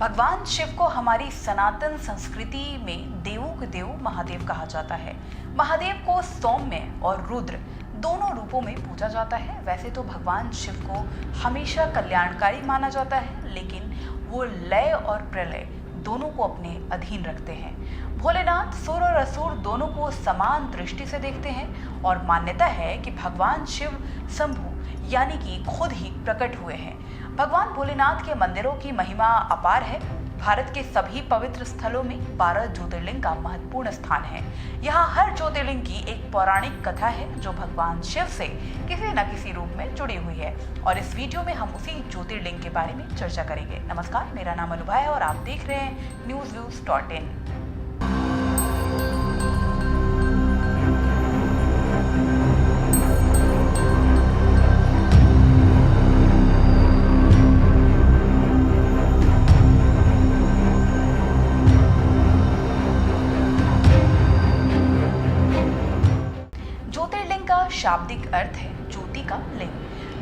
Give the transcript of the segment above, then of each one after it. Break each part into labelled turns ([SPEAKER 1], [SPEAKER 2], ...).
[SPEAKER 1] भगवान शिव को हमारी सनातन संस्कृति में देवों के देव महादेव कहा जाता है। महादेव को सौम्य और रुद्र दोनों रूपों में पूजा जाता है। वैसे तो भगवान शिव को हमेशा कल्याणकारी माना जाता है, लेकिन वो लय और प्रलय दोनों को अपने अधीन रखते हैं। भोलेनाथ सुर और असुर दोनों को समान दृष्टि से देखते हैं और मान्यता है कि भगवान शिव शंभु यानी कि खुद ही प्रकट हुए हैं। भगवान भोलेनाथ के मंदिरों की महिमा अपार है। भारत के सभी पवित्र स्थलों में 12 ज्योतिर्लिंग का महत्वपूर्ण स्थान है। यहाँ हर ज्योतिर्लिंग की एक पौराणिक कथा है जो भगवान शिव से किसी न किसी रूप में जुड़ी हुई है, और इस वीडियो में हम उसी ज्योतिर्लिंग के बारे में चर्चा करेंगे। नमस्कार, मेरा नाम अनुभा है और आप देख रहे हैं newsviews.in। ज्योतिर्लिंग का शाब्दिक अर्थ है ज्योति का लिंग,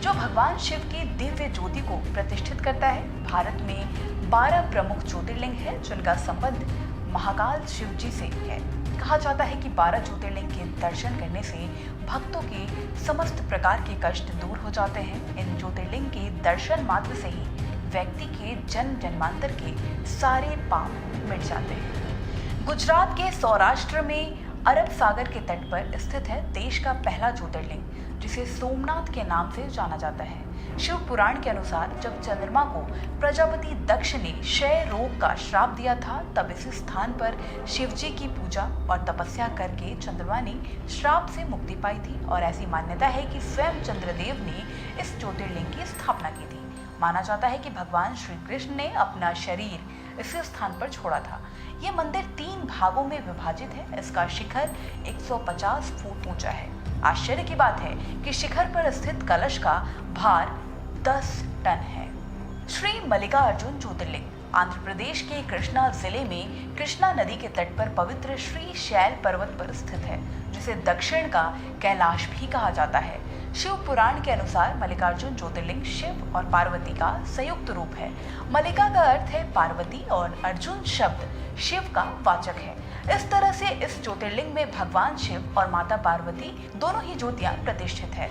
[SPEAKER 1] जो भगवान शिव की दिव्य ज्योति को प्रतिष्ठित करता है। भारत में 12 प्रमुख ज्योतिर्लिंग हैं जिनका संबंध महाकाल शिव जी से है। कहा जाता है कि 12 ज्योतिर्लिंग के दर्शन करने से भक्तों के समस्त प्रकार के कष्ट दूर हो जाते हैं। इन ज्योतिर्लिंग के दर्शन मात्र से ही व्यक्ति के जन्म जन्मांतर के सारे पाप मिट जाते हैं। गुजरात के सौराष्ट्र में अरब सागर के तट पर स्थित है देश का पहला ज्योतिर्लिंग, जिसे सोमनाथ के नाम से जाना जाता है। शिव पुराण के अनुसार जब चंद्रमा को प्रजापति दक्ष ने क्षय रोग का श्राप दिया था, तब इस स्थान पर शिव जी की पूजा और तपस्या करके चंद्रमा ने श्राप से मुक्ति पाई थी। और ऐसी मान्यता है कि स्वयं चंद्रदेव ने इस ज्योतिर्लिंग की स्थापना की थी। माना जाता है कि भगवान श्री कृष्ण ने अपना शरीर इसी स्थान पर छोड़ा था। ये मंदिर 3 भागों में विभाजित है। इसका शिखर 150 फुट ऊंचा है। आश्चर्य की बात है कि शिखर पर स्थित कलश का भार 10 टन है। श्री मल्लिकार्जुन ज्योतिर्लिंग आंध्र प्रदेश के कृष्णा जिले में कृष्णा नदी के तट पर पवित्र श्री शैल पर्वत पर स्थित है, जिसे दक्षिण का कैलाश भी कहा जाता है। शिव पुराण के अनुसार मल्लिकार्जुन ज्योतिर्लिंग शिव और पार्वती का संयुक्त रूप है। मल्लिका का अर्थ है पार्वती और अर्जुन शब्द शिव का वाचक है। इस तरह से इस ज्योतिर्लिंग में भगवान शिव और माता पार्वती दोनों ही ज्योतियां प्रतिष्ठित है।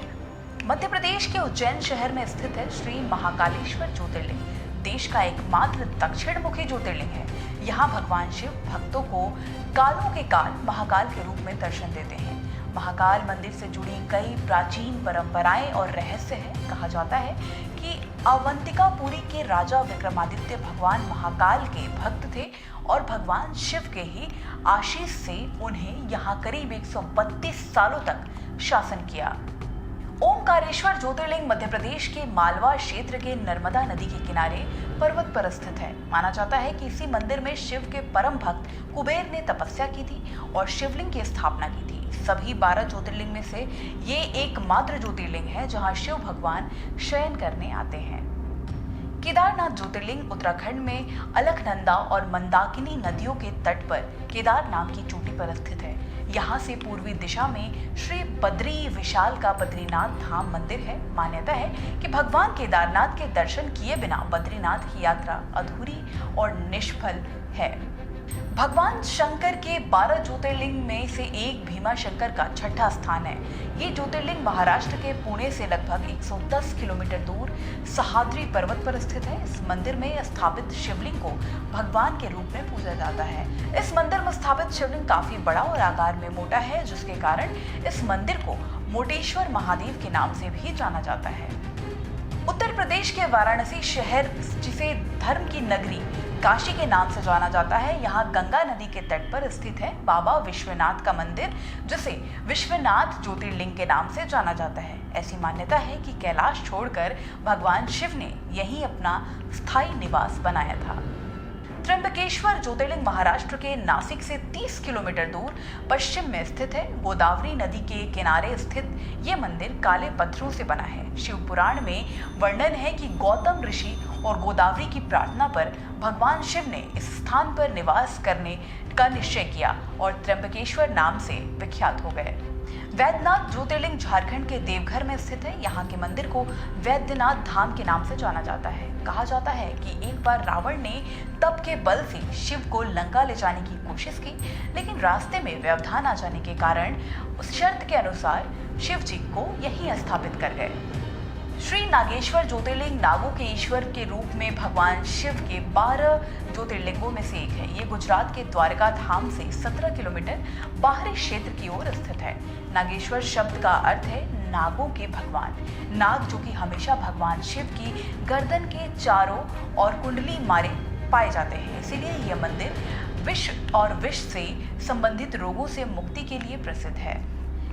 [SPEAKER 1] मध्य प्रदेश के उज्जैन शहर में स्थित है श्री महाकालेश्वर ज्योतिर्लिंग। देश का एकमात्र दक्षिण मुखी ज्योतिर्लिंग है। यहाँ भगवान शिव भक्तों को कालों के काल महाकाल के रूप में दर्शन देते हैं। महाकाल मंदिर से जुड़ी कई प्राचीन परंपराएं और रहस्य हैं। कहा जाता है कि अवंतिकापुरी के राजा विक्रमादित्य भगवान महाकाल के भक्त थे और भगवान शिव के ही आशीष से उन्हें यहाँ करीब 132 सालों तक शासन किया। ओमकारेश्वर ज्योतिर्लिंग मध्य प्रदेश के मालवा क्षेत्र के नर्मदा नदी के किनारे पर्वत पर स्थित है। माना जाता है कि इसी मंदिर में शिव के परम भक्त कुबेर ने तपस्या की थी और शिवलिंग की स्थापना की थी। सभी 12 ज्योतिर्लिंग में से ये एकमात्र ज्योतिर्लिंग है जहां शिव भगवान शयन करने आते हैं। केदारनाथ ज्योतिर्लिंग उत्तराखंड में अलकनंदा और मंदाकिनी नदियों के तट पर केदार नाम की चोटी पर स्थित है। यहाँ से पूर्वी दिशा में श्री बद्री विशाल का बद्रीनाथ धाम मंदिर है। मान्यता है कि भगवान केदारनाथ के दर्शन किए बिना बद्रीनाथ की यात्रा अधूरी और निष्फल है। भगवान शंकर के 12 ज्योतिर्लिंग में से एक भीमा शंकर का छठा स्थान है। ये ज्योतिर्लिंग महाराष्ट्र के पुणे से लगभग 110 किलोमीटर दूर सह्याद्री पर्वत पर स्थित है। इस मंदिर में स्थापित शिवलिंग को भगवान के रूप में पूजा जाता है। इस मंदिर में स्थापित शिवलिंग काफी बड़ा और आकार में मोटा है, जिसके कारण इस मंदिर को मोटेश्वर महादेव के नाम से भी जाना जाता है। उत्तर प्रदेश के वाराणसी शहर, जिसे धर्म की नगरी काशी के नाम से जाना जाता है, यहाँ गंगा नदी के तट पर स्थित है बाबा विश्वनाथ का मंदिर, जिसे विश्वनाथ ज्योतिर्लिंग के नाम से जाना जाता है। ऐसी मान्यता है कि कैलाश छोड़कर भगवान शिव ने यहीं अपना स्थायी निवास बनाया था। त्र्यंबकेश्वर ज्योतिर्लिंग महाराष्ट्र के नासिक से 30 किलोमीटर दूर पश्चिम में स्थित है। गोदावरी नदी के किनारे स्थित ये मंदिर काले पत्थरों से बना है। शिव पुराण में वर्णन है कि गौतम ऋषि और गोदावरी की प्रार्थना पर भगवान शिव ने इस स्थान पर निवास करने का निश्चय किया और त्र्यंबकेश्वर नाम से विख्यात हो गए। वैद्यनाथ ज्योतिर्लिंग झारखंड के देवघर में स्थित है। यहाँ के मंदिर को वैद्यनाथ धाम के नाम से जाना जाता है। कहा जाता है कि एक बार रावण ने तप के बल से शिव को लंका ले जाने की कोशिश की, लेकिन रास्ते में व्यवधान आ जाने के कारण उस शर्त के अनुसार शिव जी को यहीं स्थापित कर गए। श्री नागेश्वर ज्योतिर्लिंग नागों के ईश्वर के रूप में भगवान शिव के 12 ज्योतिर्लिंगों में से एक है। ये गुजरात के द्वारका धाम से 17 किलोमीटर बाहरी क्षेत्र की ओर स्थित है। नागेश्वर शब्द का अर्थ है नागों के भगवान। नाग जो कि हमेशा भगवान शिव की गर्दन के चारों और कुंडली मारे पाए जाते हैं, इसीलिए यह मंदिर विष और विष से संबंधित रोगों से मुक्ति के लिए प्रसिद्ध है।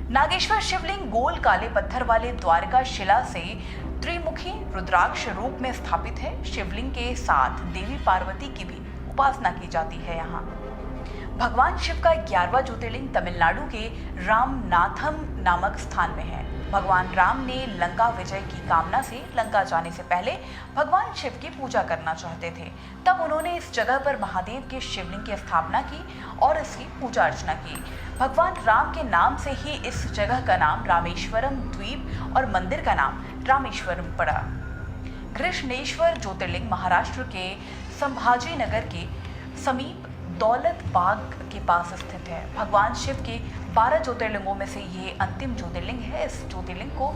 [SPEAKER 1] नागेश्वर शिवलिंग गोल काले पत्थर वाले द्वारका शिला से त्रिमुखी रुद्राक्ष रूप में स्थापित है। शिवलिंग के साथ देवी पार्वती की भी उपासना की जाती है। यहाँ भगवान शिव का 11वां ज्योतिर्लिंग तमिलनाडु के रामनाथम नामक स्थान में है। भगवान राम ने लंका विजय की कामना से लंका जाने से पहले भगवान शिव की पूजा करना चाहते थे। तब उन्होंने इस जगह पर महादेव के शिवलिंग की स्थापना की और इसकी पूजा अर्चना की। भगवान राम के नाम से ही इस जगह का नाम रामेश्वरम द्वीप और मंदिर का नाम रामेश्वरम पड़ा। कृष्णेश्वर ज्योतिर्लिंग महाराष्ट्र के संभाजी नगर के समीप दौलत बाग के पास स्थित है। भगवान शिव के 12 ज्योतिर्लिंगों में से ये अंतिम ज्योतिर्लिंग है। इस ज्योतिर्लिंग को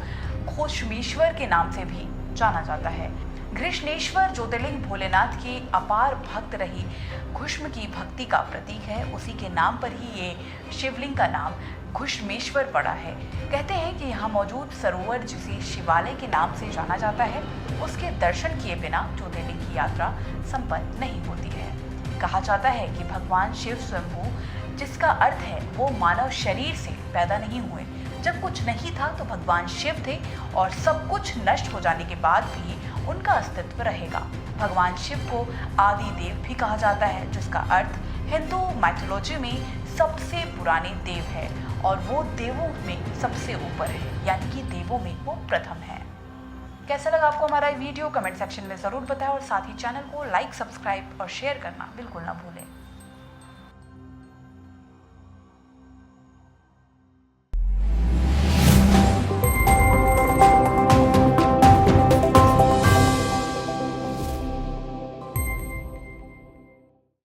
[SPEAKER 1] घोषमेश्वर के नाम से भी जाना जाता है। घृष्णेश्वर ज्योतिर्लिंग भोलेनाथ की अपार भक्त रही घुष्म की भक्ति का प्रतीक है। उसी के नाम पर ही ये शिवलिंग का नाम घुष्मेश्वर पड़ा है। कहते हैं कि यहाँ मौजूद सरोवर जिसे शिवालय के नाम से जाना जाता है, उसके दर्शन किए बिना ज्योतिर्लिंग की यात्रा संपन्न नहीं होती है। कहा जाता है कि भगवान शिव स्वयंभू, जिसका अर्थ है वो मानव शरीर से पैदा नहीं हुए। जब कुछ नहीं था तो भगवान शिव थे और सब कुछ नष्ट हो जाने के बाद भी उनका अस्तित्व रहेगा। भगवान शिव को आदि देव भी कहा जाता है, जिसका अर्थ हिंदू माइथोलॉजी में सबसे पुराने देव है और वो देवों में सबसे ऊपर है, यानी कि देवों में वो प्रथम है। कैसा लगा आपको हमारा वीडियो? कमेंट सेक्शन में ज़रूर बताएं और साथ ही चैनल को लाइक, सब्सक्राइब और शेयर करना बिल्कुल ना भूलें।